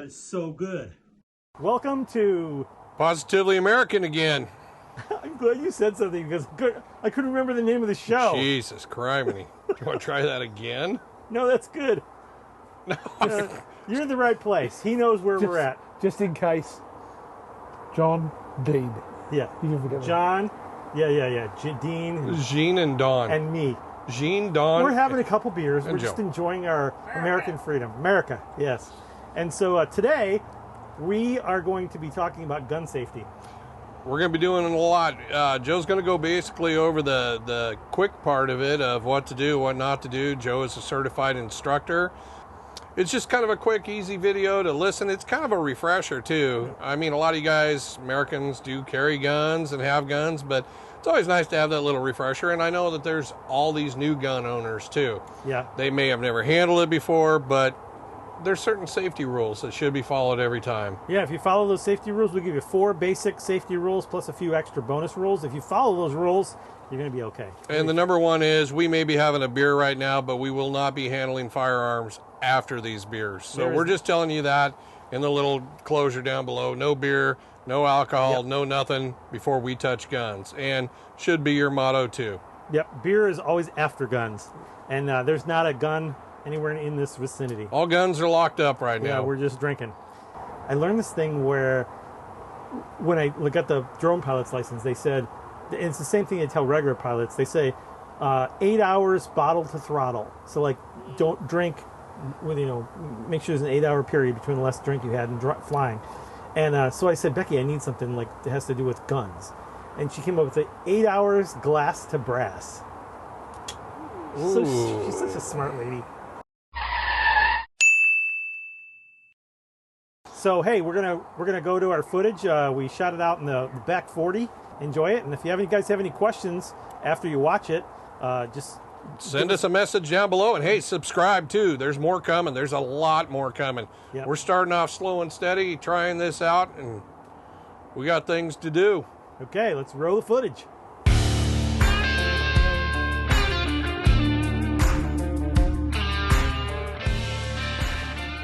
is so good. Welcome to Positively American again. I'm glad you said something because I couldn't remember the name of the show. Jesus criminy. Do you want to try that again? No, that's good. No. You're in the right place. He knows where we're at. Just in case. John Dean. Yeah. You can forget John. Yeah. Dean. Jean and Dawn. And me. Jean, Dawn. We're having a couple beers. We're just Joe. enjoying our American freedom. America, yes. And so today, we are going to be talking about gun safety. We're going to be doing a lot. Joe's going to go basically over the quick part of it, of what to do, what not to do. Joe is a certified instructor. It's just kind of a quick, easy video to listen. It's kind of a refresher, too. I mean, a lot of you guys, Americans, do carry guns and have guns, but it's always nice to have that little refresher. And I know that there's all these new gun owners, too. Yeah. They may have never handled it before, but there's certain safety rules that should be followed every time. Yeah, if you follow those safety rules, we'll give you 4 basic safety rules plus a few extra bonus rules. If you follow those rules, you're going to be okay. And the number one is, we may be having a beer right now, but we will not be handling firearms after these beers. So we're just telling you that in the little closure down below. No beer, no alcohol, no nothing before we touch guns. And should be your motto too. Yep, beer is always after guns. And there's not a gun anywhere in this vicinity. All guns are locked up right now. Yeah, we're just drinking. I learned this thing where when I got the drone pilot's license, they said, it's the same thing they tell regular pilots. They say 8 hours bottle to throttle. So like, don't drink with, make sure there's an 8-hour period between the last drink you had and flying. And so I said, Becky, I need something like that has to do with guns. And she came up with 8 hours glass to brass. So she's such a smart lady. So hey, we're gonna go to our footage. We shot it out in the back 40. Enjoy it, and if you guys have any questions after you watch it, just send us a message down below, and hey, subscribe too. There's more coming. There's a lot more coming. Yep. We're starting off slow and steady, trying this out, and we got things to do. Okay, let's roll the footage.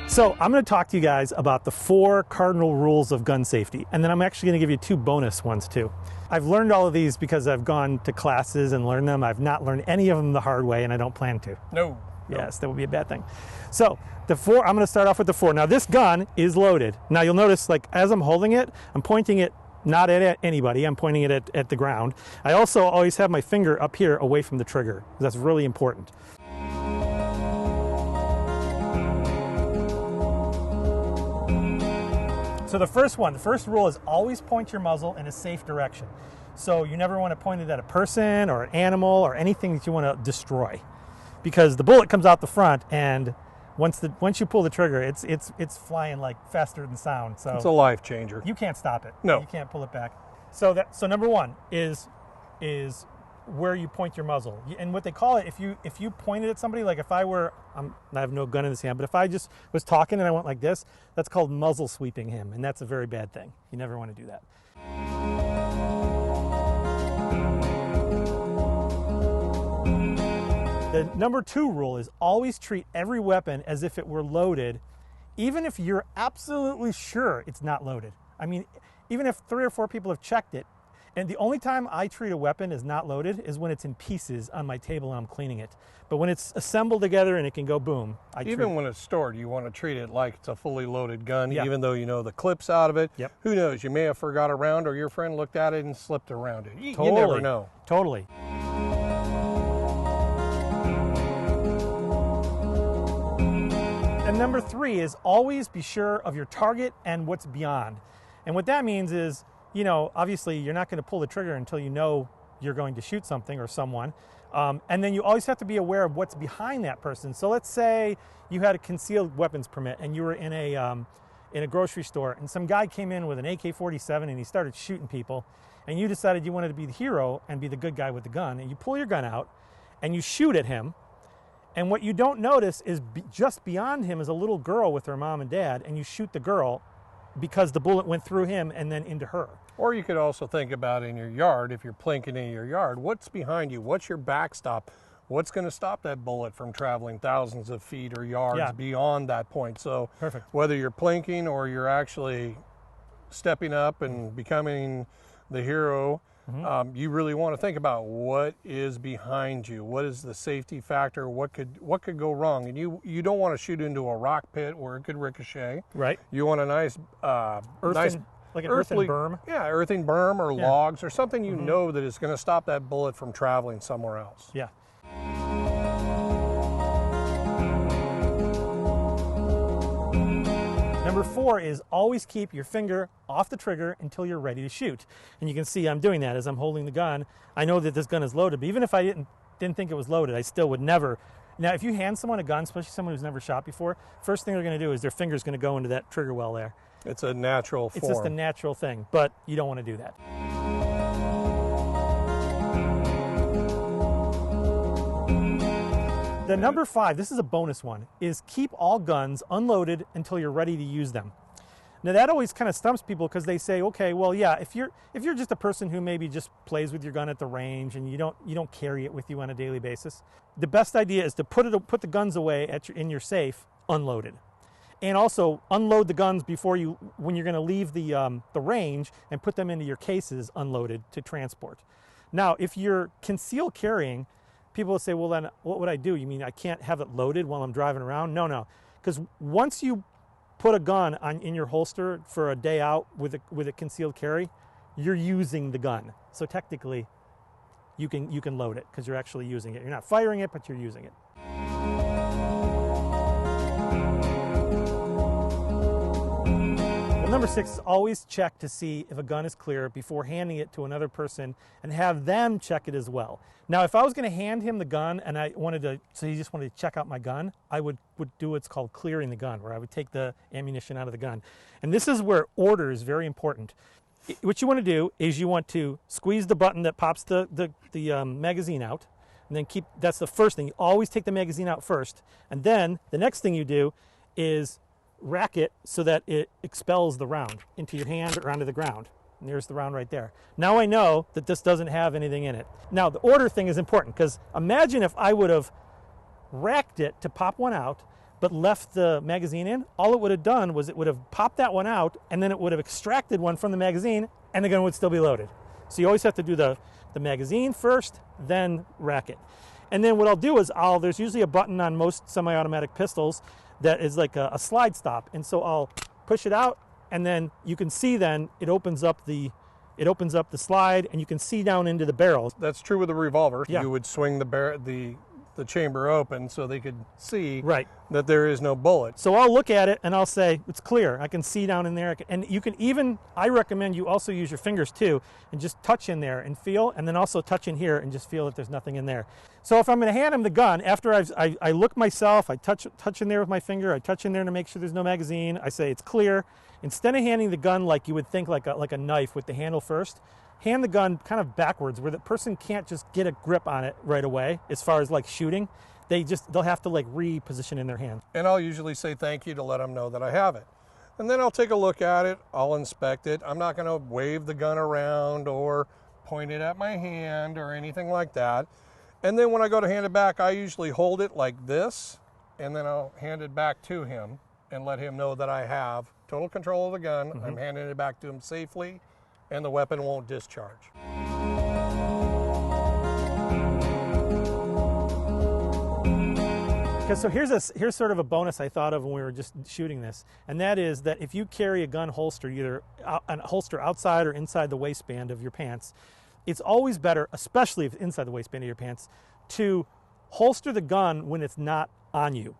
So I'm going to talk to you guys about the 4 cardinal rules of gun safety, and then I'm actually going to give you 2 bonus ones too. I've learned all of these because I've gone to classes and learned them. I've not learned any of them the hard way, and I don't plan to. No. Yes, that would be a bad thing. So the 4, I'm going to start off with the 4. Now this gun is loaded. Now you'll notice, like as I'm holding it, I'm pointing it not at anybody. I'm pointing it at the ground. I also always have my finger up here away from the trigger. That's really important. So the first rule is always point your muzzle in a safe direction. So you never want to point it at a person or an animal or anything that you want to destroy, because the bullet comes out the front, and once you pull the trigger, it's flying like faster than sound. So it's a life changer. You can't stop it. No, you can't pull it back. So number 1 is where you point your muzzle. And what they call it, if you pointed at somebody, like if I have no gun in this hand, but if I just was talking and I went like this, that's called muzzle sweeping him, and that's a very bad thing. You never want to do that. The number 2 rule is always treat every weapon as if it were loaded, even if you're absolutely sure it's not loaded. I mean, even if 3 or 4 people have checked it. And the only time I treat a weapon as not loaded is when it's in pieces on my table and I'm cleaning it. But when it's assembled together and it can go boom, even when it's stored, you want to treat it like it's a fully loaded gun, even though you know the clip's out of it. Yep. Who knows? You may have forgot a round, or your friend looked at it and slipped around it. You Totally. never know. Totally. And number 3 is always be sure of your target and what's beyond. And what that means is, obviously you're not going to pull the trigger until you know you're going to shoot something or someone. And then you always have to be aware of what's behind that person. So let's say you had a concealed weapons permit and you were in a grocery store, and some guy came in with an AK-47 and he started shooting people, and you decided you wanted to be the hero and be the good guy with the gun, and you pull your gun out and you shoot at him. And what you don't notice is just beyond him is a little girl with her mom and dad, and you shoot the girl because the bullet went through him and then into her. Or you could also think about in your yard, if you're plinking in your yard, what's behind you? What's your backstop? what's going to stop that bullet from traveling thousands of feet or yards beyond that point? So Perfect. whether you're plinking or you're actually stepping up and becoming the hero, you really want to think about what is behind you. What is the safety factor? What could go wrong? And you don't want to shoot into a rock pit where it could ricochet. Right. You want a nice Like an earthen berm. Yeah, earthen berm or logs or something you know that is going to stop that bullet from traveling somewhere else. Yeah. Number 4 is always keep your finger off the trigger until you're ready to shoot. And you can see I'm doing that as I'm holding the gun. I know that this gun is loaded, but even if I didn't think it was loaded, I still would never. Now, if you hand someone a gun, especially someone who's never shot before, first thing they're going to do is their finger's going to go into that trigger well there. It's a natural form. It's just a natural thing, but you don't want to do that. The number 5, this is a bonus one, is keep all guns unloaded until you're ready to use them. Now that always kind of stumps people because they say, okay, well, yeah, if you're just a person who maybe just plays with your gun at the range and you don't carry it with you on a daily basis, the best idea is to put the guns away in your safe unloaded. And also unload the guns when you're going to leave the range, and put them into your cases unloaded to transport. Now, if you're concealed carrying, people will say, well, then what would I do? You mean I can't have it loaded while I'm driving around? No, because once you put a gun in your holster for a day out with a concealed carry, you're using the gun. So technically, you can load it because you're actually using it. You're not firing it, but you're using it. Number 6 is always check to see if a gun is clear before handing it to another person, and have them check it as well. Now, if I was going to hand him the gun and so he just wanted to check out my gun, I would do what's called clearing the gun, where I would take the ammunition out of the gun. And this is where order is very important. What you want to do is you want to squeeze the button that pops the magazine out, and then that's the first thing. You always take the magazine out first, and then the next thing you do is rack it so that it expels the round into your hand or onto the ground. And there's the round right there. Now I know that this doesn't have anything in it. Now the order thing is important, because imagine if I would have racked it to pop one out but left the magazine in. All it would have done was it would have popped that one out, and then it would have extracted one from the magazine, and the gun would still be loaded. So you always have to do the magazine first, then rack it. And then what I'll do is there's usually a button on most semi-automatic pistols that is like a slide stop, and so I'll push it out, and then you can see then it opens up the slide, and you can see down into the barrel. That's true with a revolver. Yeah. You would swing the chamber open so they could see that there is no bullet. So I'll look at it and I'll say, it's clear. I can see down in there. And you can even, I recommend you also use your fingers too, and just touch in there and feel, and then also touch in here and just feel that there's nothing in there. So if I'm going to hand him the gun, after I look myself, I touch in there with my finger, I touch in there to make sure there's no magazine, I say it's clear. Instead of handing the gun like you would think like a knife with the handle first, hand the gun kind of backwards, where the person can't just get a grip on it right away as far as like shooting. They'll have to like reposition in their hand. And I'll usually say thank you to let them know that I have it. And then I'll take a look at it, I'll inspect it. I'm not going to wave the gun around or point it at my hand or anything like that. And then when I go to hand it back, I usually hold it like this, and then I'll hand it back to him and let him know that I have total control of the gun. I'm handing it back to him safely, and the weapon won't discharge. So here's sort of a bonus I thought of when we were just shooting this, and that is that if you carry a gun holster, either a holster outside or inside the waistband of your pants, it's always better, especially if it's inside the waistband of your pants, to holster the gun when it's not on you.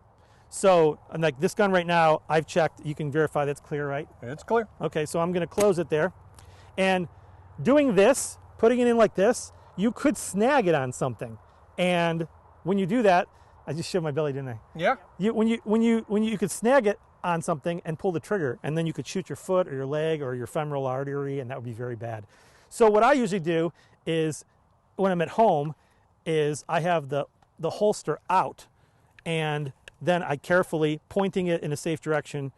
So, like this gun right now, I've checked, you can verify that's clear, right? It's clear. Okay, so I'm going to close it there. And doing this, putting it in like this, you could snag it on something. And when you do that, I just shoved my belly, didn't I? Yeah. When you could snag it on something and pull the trigger, and then you could shoot your foot or your leg or your femoral artery, and that would be very bad. So what I usually do is, when I'm at home, is I have the holster out, and then I carefully, pointing it in a safe direction,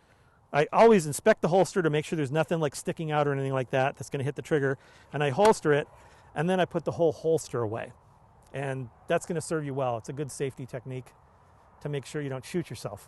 I always inspect the holster to make sure there's nothing like sticking out or anything like that that's going to hit the trigger, and I holster it, and then I put the whole holster away. And that's going to serve you well. It's a good safety technique to make sure you don't shoot yourself.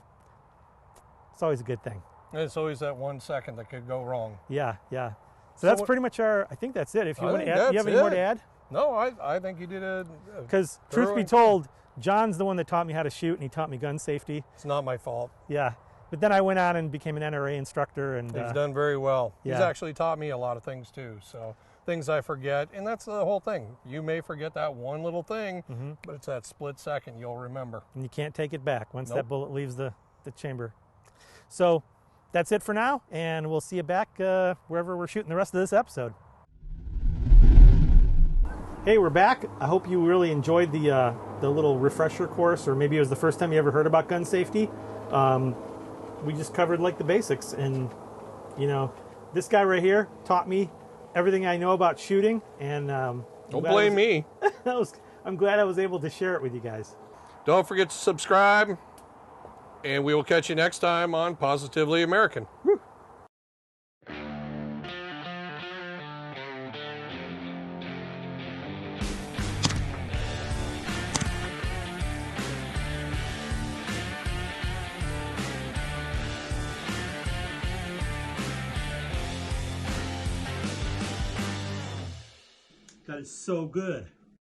It's always a good thing. And it's always that 1 second that could go wrong. Yeah, yeah. So that's pretty much I think that's it. If you want to add, you have any more to add? No, I think you did a Because truth be told, John's the one that taught me how to shoot, and he taught me gun safety. It's not my fault. Yeah. But then I went on and became an NRA instructor. And He's done very well. Yeah. He's actually taught me a lot of things too. So things I forget, and that's the whole thing. You may forget that one little thing, but it's that split second you'll remember. And you can't take it back once that bullet leaves the chamber. So that's it for now, and we'll see you back wherever we're shooting the rest of this episode. Hey, we're back. I hope you really enjoyed the little refresher course, or maybe it was the first time you ever heard about gun safety. We just covered like the basics, and you know, this guy right here taught me everything I know about shooting, and don't blame me. I'm glad I was able to share it with you guys. Don't forget to subscribe, and we will catch you next time on Positively American. Woo. That is so good.